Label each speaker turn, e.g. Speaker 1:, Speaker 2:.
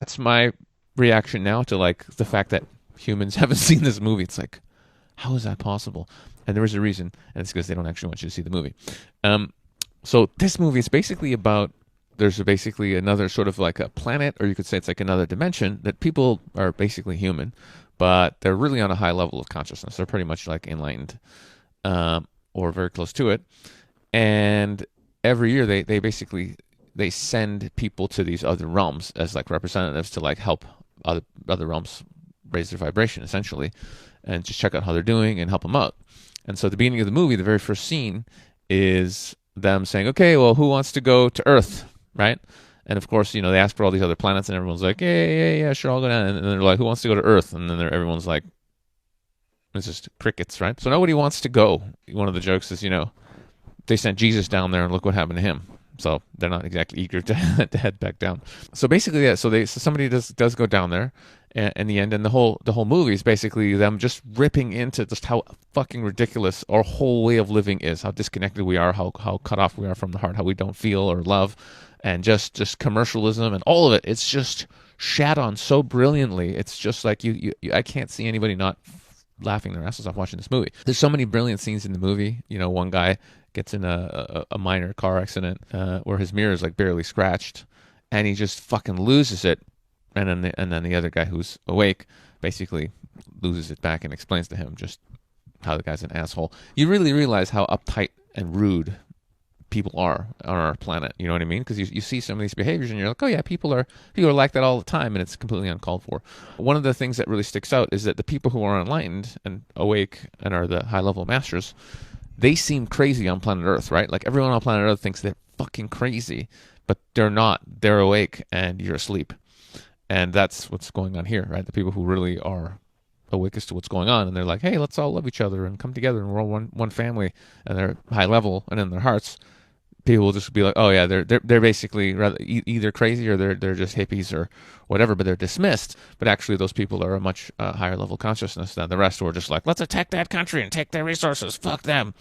Speaker 1: that's my reaction now to like the fact that humans haven't seen this movie. It's like, how is that possible? And there is a reason, and it's because they don't actually want you to see the movie. Um, so this movie is basically about there's basically another sort of like a planet, or you could say it's like another dimension that people are basically human, but they're really on a high level of consciousness. They're pretty much like enlightened, or very close to it. And every year they basically they send people to these other realms as like representatives to like help other realms raise their vibration essentially, and just check out how they're doing and help them out. And so at the beginning of the movie, the very first scene is them saying, "Okay, well, who wants to go to Earth?" Right? And of course, you know, they ask for all these other planets, and everyone's like, "Yeah, yeah, yeah, sure, I'll go down." And they're like, "Who wants to go to Earth?" And then everyone's like, "It's just crickets, right?" So nobody wants to go. One of the jokes is, you know, they sent Jesus down there, and look what happened to him. So they're not exactly eager to head back down. So basically, yeah. So somebody does go down there, in the end, and the whole movie is basically them just ripping into just how fucking ridiculous our whole way of living is, how disconnected we are, how cut off we are from the heart, how we don't feel or love, and just commercialism and all of it. It's just shat on so brilliantly. It's just like I can't see anybody not laughing their asses off watching this movie. There's so many brilliant scenes in the movie. You know, one guy gets in a minor car accident where his mirror is like barely scratched, and he just fucking loses it. And then the other guy who's awake basically loses it back and explains to him just how the guy's an asshole. You really realize how uptight and rude people are on our planet. You know what I mean? Because you see some of these behaviors and you're like, oh yeah, people are like that all the time, and it's completely uncalled for. One of the things that really sticks out is that the people who are enlightened and awake and are the high level masters, they seem crazy on planet Earth, right? Like everyone on planet Earth thinks they're fucking crazy, but they're not. They're awake and you're asleep. And that's what's going on here, right? The people who really are awake as to what's going on, and they're like, hey, let's all love each other and come together, and we're all one family, and they're high level, and in their hearts, people will just be like, oh yeah, they're basically rather either crazy or they're just hippies or whatever, but they're dismissed. But actually, those people are a much higher level consciousness than the rest, who are just like, let's attack that country and take their resources. Fuck them.